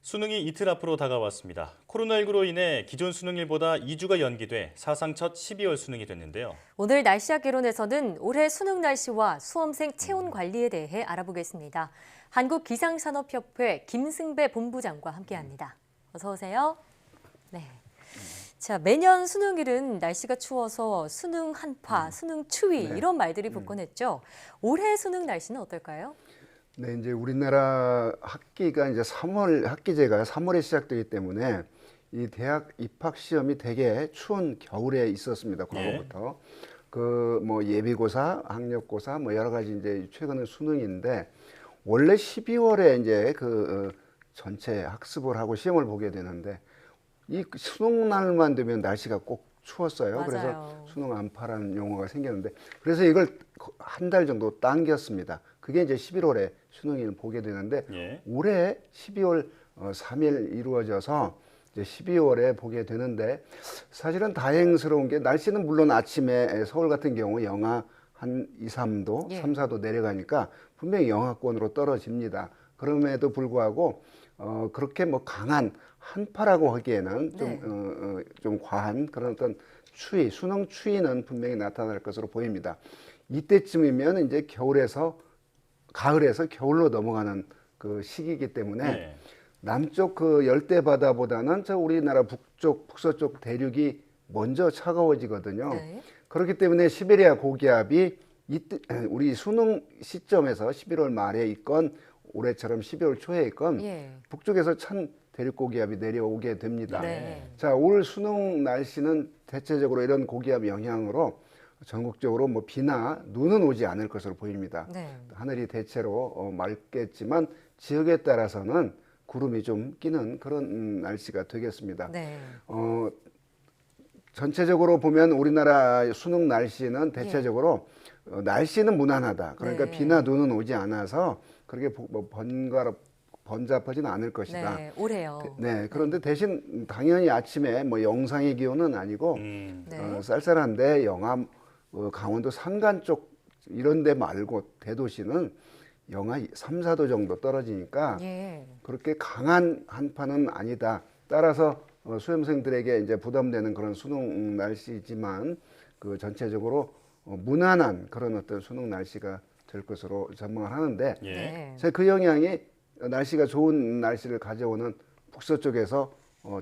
수능이 이틀 앞으로 다가왔습니다. 코로나19로 인해 기존 수능일보다 2주가 연기돼 사상 첫 12월 수능이 됐는데요. 오늘 날씨학 개론에서는 올해 수능 날씨와 수험생 체온 관리에 대해 알아보겠습니다. 한국기상산업협회 김승배 본부장과 함께합니다. 어서 오세요. 네. 자, 매년 수능일은 날씨가 추워서 수능 한파, 수능 추위 이런 말들이 붙곤 했죠. 올해 수능 날씨는 어떨까요? 네, 이제 우리나라 학기가 이제 학기제가 3월에 시작되기 때문에 이 대학 입학 시험이 되게 추운 겨울에 있었습니다. 과거부터. 그 뭐 예비고사, 학력고사 뭐 여러 가지 이제 최근은 수능인데 원래 12월에 이제 전체 학습을 하고 시험을 보게 되는데 이 수능 날만 되면 날씨가 꼭 추웠어요. 맞아요. 그래서 수능 안파라는 용어가 생겼는데 그래서 이걸 한 달 정도 당겼습니다. 그게 이제 11월에 수능을 보게 되는데 올해 12월 3일 이루어져서 이제 12월에 보게 되는데 사실은 다행스러운 게 날씨는 물론 아침에 서울 같은 경우 영하 한 2, 3도, 3, 4도 내려가니까 분명히 영하권으로 떨어집니다. 그럼에도 불구하고 그렇게 뭐 강한 한파라고 하기에는 좀 과한 그런 어떤 추위, 수능 추위는 분명히 나타날 것으로 보입니다. 이때쯤이면 이제 가을에서 겨울로 넘어가는 그 시기이기 때문에 남쪽 그 열대 바다보다는 저 우리나라 북서쪽 대륙이 먼저 차가워지거든요. 그렇기 때문에 시베리아 고기압이 이때 우리 수능 시점에서 11월 말에 있건 올해처럼 12월 초에 있건 북쪽에서 찬 대륙 고기압이 내려오게 됩니다. 자, 올 수능 날씨는 대체적으로 이런 고기압 영향으로 전국적으로 뭐 비나 눈은 오지 않을 것으로 보입니다. 하늘이 대체로 맑겠지만 지역에 따라서는 구름이 좀 끼는 그런 날씨가 되겠습니다. 전체적으로 보면 우리나라 수능 날씨는 대체적으로 날씨는 무난하다. 그러니까 비나 눈은 오지 않아서 그렇게 번잡하지는 않을 것이다. 올해요. 네, 그런데 대신 당연히 아침에 뭐 영상의 기온은 아니고 쌀쌀한데 영하 강원도 산간 쪽 이런 데 말고 대도시는 영하 3, 4도 정도 떨어지니까 그렇게 강한 한파는 아니다. 따라서 수험생들에게 이제 부담되는 그런 수능 날씨지만 그 전체적으로 무난한 그런 어떤 수능 날씨가 될 것으로 전망을 하는데 그 영향이 날씨가 좋은 날씨를 가져오는 북서쪽에서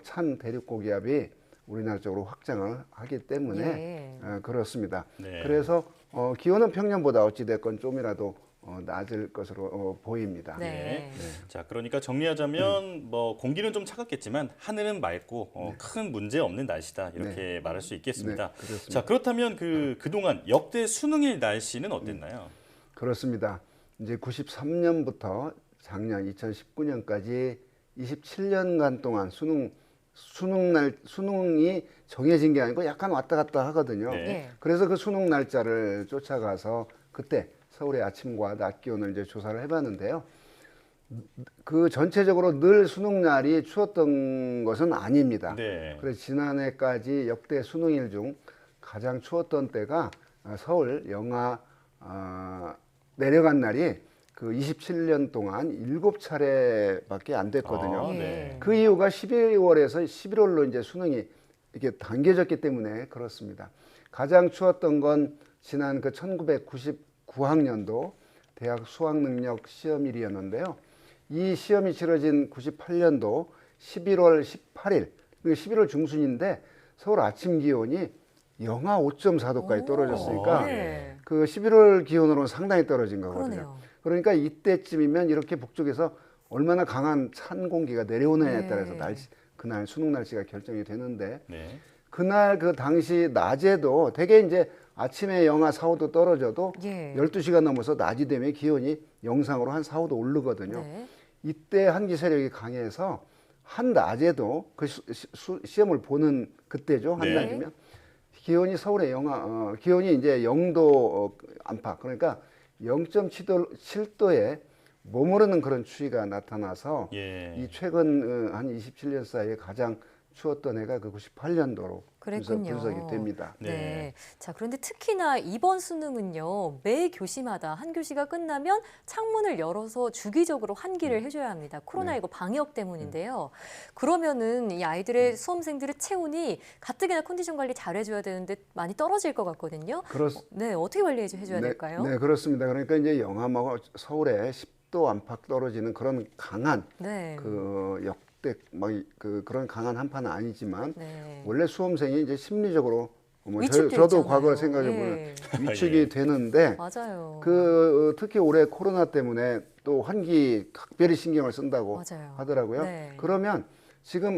찬 대륙 고기압이 우리나라 쪽으로 확장을 하기 때문에 그렇습니다. 그래서 기온은 평년보다 어찌됐건 좀이라도 낮을 것으로 보입니다. 자, 그러니까 정리하자면 뭐 공기는 좀 차갑겠지만 하늘은 맑고 큰 문제 없는 날씨다 이렇게 말할 수 있겠습니다. 자, 그렇다면 그동안 역대 수능일 날씨는 어땠나요? 그렇습니다. 이제 93년부터 작년 2019년까지 27년간 동안 수능이 정해진 게 아니고 약간 왔다 갔다 하거든요. 그래서 그 수능 날짜를 쫓아가서 그때 서울의 아침과 낮 기온을 이제 조사를 해봤는데요. 그 전체적으로 늘 수능 날이 추웠던 것은 아닙니다. 그래서 지난해까지 역대 수능일 중 가장 추웠던 때가 서울 영하 내려간 날이 그 27년 동안 7차례밖에 안 됐거든요. 그 이유가 12월에서 11월로 이제 수능이 이렇게 당겨졌기 때문에 그렇습니다. 가장 추웠던 건 지난 그 1999학년도 대학 수학능력 시험일이었는데요. 이 시험이 치러진 98년도 11월 18일, 11월 중순인데 서울 아침 기온이 영하 5.4도까지 떨어졌으니까 그 11월 기온으로는 상당히 떨어진 거거든요. 그러니까 이때쯤이면 이렇게 북쪽에서 얼마나 강한 찬 공기가 내려오느냐에 따라서 그날 수능 날씨가 결정이 되는데 그날 그 당시 낮에도 되게 이제 아침에 영하 4, 5도 떨어져도 12시가 넘어서 낮이 되면 기온이 영상으로 한 4, 5도 오르거든요. 이때 한기 세력이 강해서 한낮에도 그 시험을 보는 그때죠. 한낮이면 기온이 서울의 기온이 이제 0도 안팎 그러니까 0.7도에 머무르는 그런 추위가 나타나서 이 최근 한 27년 사이에 가장 추웠던 해가 그 98년도로 그랬군요. 분석이 됩니다. 네. 네. 자, 그런데 특히나 이번 수능은요, 매 교시마다 한 교시가 끝나면 창문을 열어서 주기적으로 환기를 해줘야 합니다. 코로나19 방역 때문인데요. 그러면은 이 아이들의 수험생들의 체온이 가뜩이나 컨디션 관리 잘해줘야 되는데 많이 떨어질 것 같거든요. 네, 어떻게 관리해줘야 될까요? 네, 그렇습니다. 그러니까 이제 영하뭐 서울에 10도 안팎 떨어지는 그런 강한 네. 그 역대 그런 강한 한파는 아니지만 네. 원래 수험생이 이제 심리적으로 뭐 위축돼 저도 있잖아요. 과거 생각해 보면 예. 위축이 예. 되는데 맞아요. 특히 올해 코로나 때문에 또 환기 각별히 신경을 쓴다고 맞아요. 하더라고요. 네. 그러면 지금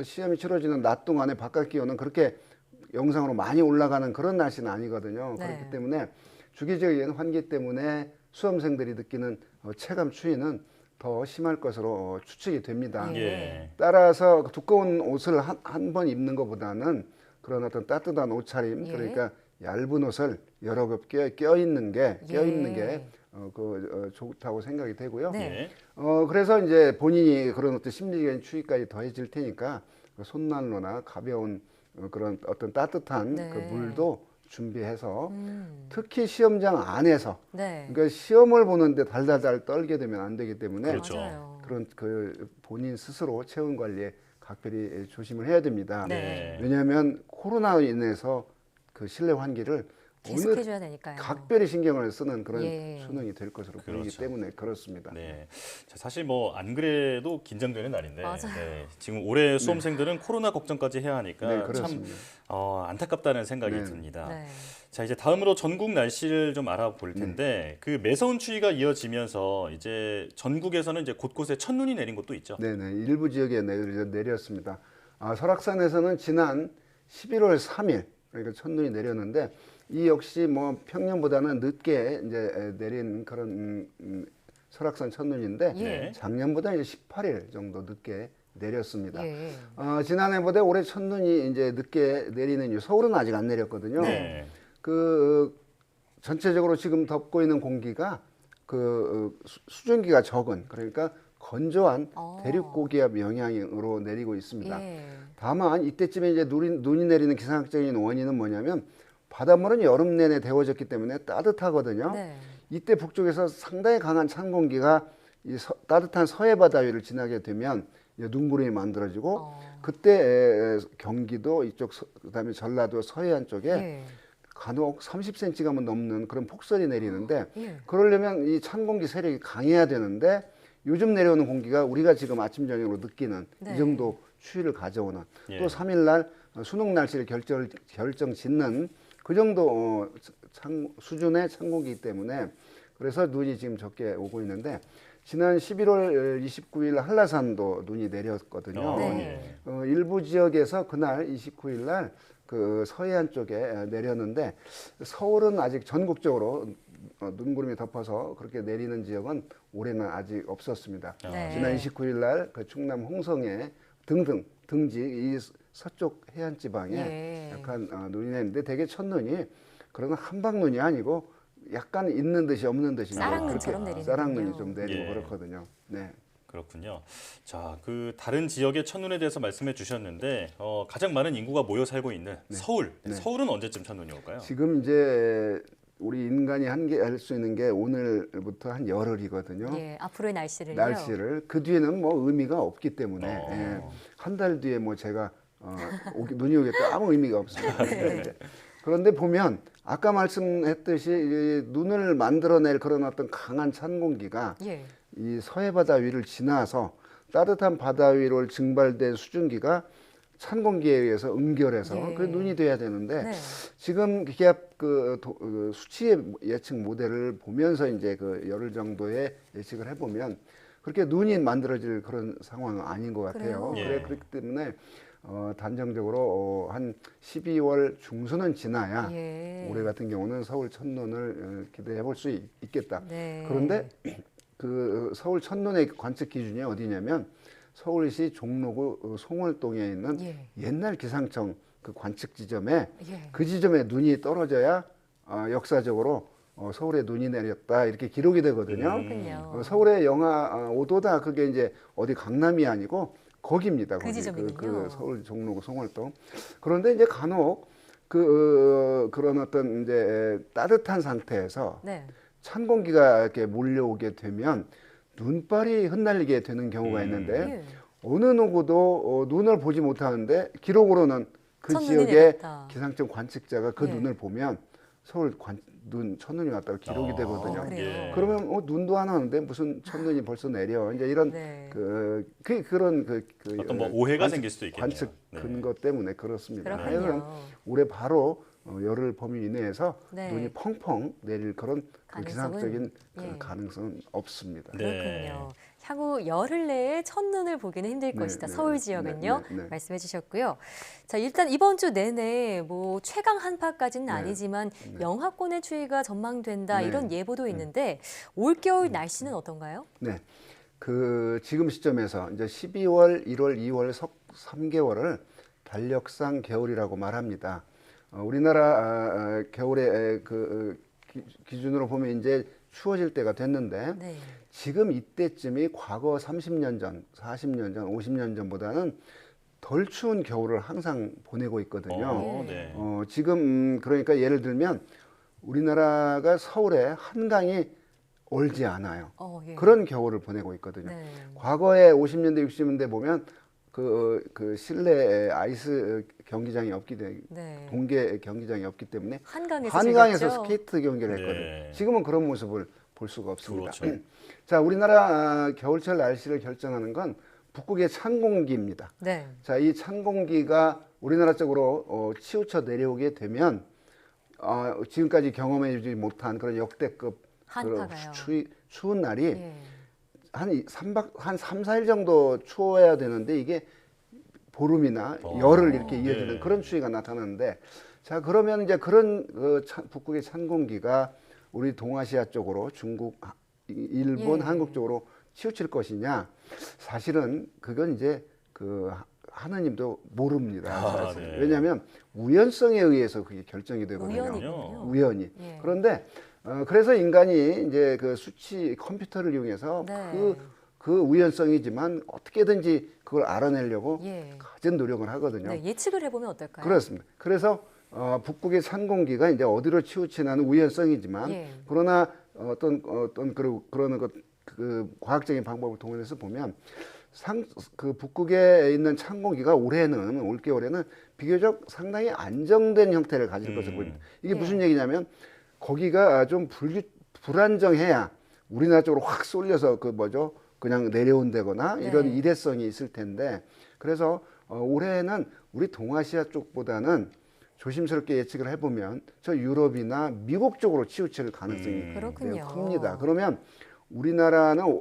시험이 치러지는 낮 동안에 바깥 기온은 그렇게 영상으로 많이 올라가는 그런 날씨는 아니거든요. 네. 그렇기 때문에 주기적인 환기 때문에 수험생들이 느끼는 체감 추위는 더 심할 것으로 추측이 됩니다. 예. 따라서 두꺼운 옷을 한 번 입는 것보다는 그런 어떤 따뜻한 옷차림, 예. 그러니까 얇은 옷을 여러 겹 껴입는 게 예. 좋다고 생각이 되고요. 네. 예. 그래서 이제 본인이 그런 어떤 심리적인 추위까지 더해질 테니까 손난로나 가벼운 그런 어떤 따뜻한 네. 그 물도 준비해서 특히 시험장 안에서 네. 그러니까 시험을 보는데 달달달 떨게 되면 안 되기 때문에 그렇죠. 맞아요. 그런 그 본인 스스로 체온 관리에 각별히 조심을 해야 됩니다. 네. 왜냐하면 코로나로 인해서 그 실내 환기를 계속 어느 해줘야 되니까요. 각별히 신경을 쓰는 그런 예. 수능이 될 것으로 보이기 그렇죠. 때문에 그렇습니다. 네. 자, 사실 뭐 안 그래도 긴장되는 날인데 맞아요. 네. 지금 올해 수험생들은 코로나 걱정까지 해야 하니까 네, 참 그렇습니다. 안타깝다는 생각이 네. 듭니다. 네. 자, 이제 다음으로 전국 날씨를 좀 알아볼 텐데 그 매서운 추위가 이어지면서 이제 전국에서는 이제 곳곳에 첫눈이 내린 곳도 있죠. 네네, 일부 지역에 내렸습니다. 설악산에서는 지난 11월 3일 그러니까 첫눈이 내렸는데 이 역시 뭐 평년보다는 늦게 이제 내린 그런 설악산 첫눈인데 예. 작년보다 이제 18일 정도 늦게 내렸습니다. 예. 지난해보다 올해 첫눈이 이제 늦게 내리는 이유, 서울은 아직 안 내렸거든요. 네. 전체적으로 지금 덮고 있는 공기가 수증기가 적은 그러니까 건조한 대륙 고기압 영향으로 내리고 있습니다. 예. 다만 이때쯤에 이제 눈이 내리는 기상학적인 원인은 뭐냐면 바닷물은 여름 내내 데워졌기 때문에 따뜻하거든요. 네. 이때 북쪽에서 상당히 강한 찬 공기가 따뜻한 서해 바다 위를 지나게 되면 이제 눈구름이 만들어지고 그때 경기도 이쪽 그다음에 전라도 서해안 쪽에 예. 간혹 30cm가 넘는 그런 폭설이 내리는데 예. 그러려면 이 찬 공기 세력이 강해야 되는데 요즘 내려오는 공기가 우리가 지금 아침 저녁으로 느끼는 네. 이 정도 추위를 가져오는 예. 또 3일 날 수능 날씨를 결정 짓는 그 정도 수준의 찬 공기이기 때문에 그래서 눈이 지금 적게 오고 있는데 지난 11월 29일 한라산도 눈이 내렸거든요. 네. 일부 지역에서 그날 29일 날 그 서해안 쪽에 내렸는데 서울은 아직 전국적으로 눈구름이 덮어서 그렇게 내리는 지역은 올해는 아직 없었습니다. 네. 지난 29일 날 그 충남 홍성에 등등 등지 이 서쪽 해안 지방에 예. 약간 눈이 내리는데 대개 첫눈이 그런 한방눈이 아니고 약간 있는 듯이 없는 듯이 쌀랑눈처럼 그렇게 내리는군요. 쌀랑눈이 좀 내리고 예. 그렇거든요. 네. 그렇군요. 자, 그 다른 지역의 첫눈에 대해서 말씀해 주셨는데 가장 많은 인구가 모여 살고 있는 서울. 네. 서울은 언제쯤 첫눈이 올까요? 지금 이제 우리 인간이 할 수 있는 게 오늘부터 한 열흘이거든요. 예. 앞으로의 날씨를요. 날씨를 그 뒤에는 뭐 의미가 없기 때문에 어. 한 달 뒤에 뭐 제가 눈이 오겠다 아무 의미가 없습니다. 네. 그런데 보면 아까 말씀했듯이 이 눈을 만들어낼 그런 어떤 강한 찬 공기가 예. 이 서해 바다 위를 지나서 따뜻한 바다 위로 증발된 수증기가 찬 공기에 의해서 응결해서 예. 그 눈이 돼야 되는데 네. 지금 기압 수치 예측 모델을 보면서 이제 그 열흘 정도의 예측을 해보면 그렇게 눈이 만들어질 그런 상황은 아닌 것 같아요. 그래요? 예. 그렇기 때문에 단정적으로 한 12월 중순은 지나야 예. 올해 같은 경우는 서울 첫눈을 기대해 볼 수 있겠다. 네. 그런데 그 서울 첫눈의 관측 기준이 어디냐면 서울시 종로구 송월동에 있는 예. 옛날 기상청 그 관측 지점에 예. 그 지점에 눈이 떨어져야 역사적으로 서울에 눈이 내렸다 이렇게 기록이 되거든요. 그렇군요. 서울의 영하 5도다 그게 이제 어디 강남이 아니고 거기입니다. 그 거기. 지점이군요. 그 서울 종로 송월동. 그런데 이제 간혹 그런 어떤 이제 따뜻한 상태에서 네. 찬 공기가 이렇게 몰려오게 되면 눈발이 흩날리게 되는 경우가 있는데 예. 어느 누구도 눈을 보지 못하는데 기록으로는 그 첫눈이 지역의 내렸다. 기상청 관측자가 그 예. 눈을 보면 서울 첫눈이 왔다고 기록이 되거든요. 그래요? 그러면 눈도 안 오는데 무슨 첫눈이 벌써 내려 이제 이런 네. 그런 어떤 뭐 오해가 생길 수도 있겠네요. 관측 네. 근거 때문에 그렇습니다. 그렇군요. 하여간 올해 바로 열흘 범위 이내에서 네. 눈이 펑펑 내릴 그런 가능성은? 기상적인 예. 가능성은 없습니다. 네. 그렇군요. 향후 열흘 내에 첫눈을 보기는 힘들 네, 것이다. 네, 서울 지역은요. 네, 네, 네. 말씀해 주셨고요. 자, 일단 이번 주 내내 뭐 최강 한파까지는 네, 아니지만 영하권의 추위가 전망된다. 네, 이런 예보도 있는데 올겨울 날씨는 어떤가요? 네. 지금 시점에서 이제 12월, 1월, 2월 석 3개월을 달력상 겨울이라고 말합니다. 우리나라 겨울에 기준으로 보면 이제 추워질 때가 됐는데 네. 지금 이때쯤이 과거 30년 전, 40년 전, 50년 전보다는 덜 추운 겨울을 항상 보내고 있거든요. 네. 지금 그러니까 예를 들면 우리나라가 서울에 한강이 얼지 않아요. 예. 그런 겨울을 보내고 있거든요. 네. 과거에 50년대, 60년대 보면 그 실내 아이스 경기장이 없기 때문에 네. 동계 경기장이 없기 때문에 한강에서 한강에서 즐겼죠? 스케이트 경기를 했거든요. 네. 지금은 그런 모습을 볼 수가 없습니다. 그렇죠. 자, 우리나라 겨울철 날씨를 결정하는 건 북극의 찬 공기입니다. 네. 자, 이 찬 공기가 우리나라 쪽으로 치우쳐 내려오게 되면 지금까지 경험해주지 못한 그런 역대급 그런 한파가요. 추운 날이 예. 한 3, 4일 정도 추워야 되는데 이게 보름이나 열흘 이렇게 이어지는 네. 그런 추위가 나타나는데 자, 그러면 이제 그런 북극의 찬 공기가 우리 동아시아 쪽으로 중국, 일본, 예. 한국 쪽으로 치우칠 것이냐? 사실은 그건 이제 하느님도 모릅니다. 사실. 네. 왜냐하면 우연성에 의해서 그게 결정이 되거든요. 우연이군요. 우연히. 예. 그런데 그래서 인간이 이제 그 수치 컴퓨터를 이용해서 네. 그 우연성이지만 어떻게든지 그걸 알아내려고 예. 가진 노력을 하거든요. 네, 예측을 해보면 어떨까요? 그렇습니다. 그래서 북극의 찬 공기가 이제 어디로 치우치는 우연성이지만 예. 그러나 어떤 그런 그 과학적인 방법을 동원해서 보면 그 북극에 있는 찬 공기가 올겨울에는 비교적 상당히 안정된 형태를 가질 것을 보입니다. 이게 예. 무슨 얘기냐면 거기가 좀 불안정해야 우리나라 쪽으로 확 쏠려서 그냥 내려온다거나 네. 이런 일회성이 있을 텐데 그래서 올해는 우리 동아시아 쪽보다는 조심스럽게 예측을 해보면 저 유럽이나 미국 쪽으로 치우칠 가능성이 매우 그렇군요. 큽니다. 그러면 우리나라는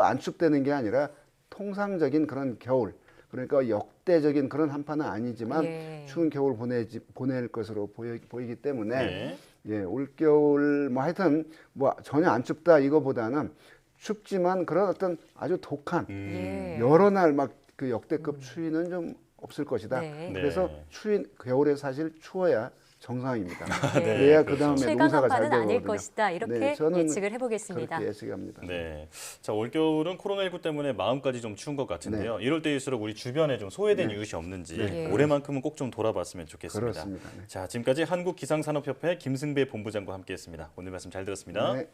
안 춥다는 게 아니라 통상적인 그런 겨울 그러니까 역대적인 그런 한파는 아니지만 예. 추운 겨울 보낼 것으로 보이기 때문에 네. 예, 올겨울 하여튼 전혀 안 춥다 이거보다는 춥지만 그런 어떤 아주 독한 예. 여러 날 그 역대급 추위는 좀 없을 것이다. 네. 그래서 겨울에 사실 추워야 정상입니다. 네. 그래야 그 그렇죠. 다음에 최강 농사가 잘 한파는 아닐 되거든요. 것이다. 이렇게 네, 저는 예측을 해보겠습니다. 그렇게 예측합니다. 네. 자, 올겨울은 코로나19 때문에 마음까지 좀 추운 것 같은데요. 네. 이럴 때일수록 우리 주변에 좀 소외된 이웃이 없는지 네. 올해만큼은 꼭 좀 돌아봤으면 좋겠습니다. 그렇습니다. 네. 자, 지금까지 한국기상산업협회 김승배 본부장과 함께했습니다. 오늘 말씀 잘 들었습니다. 네.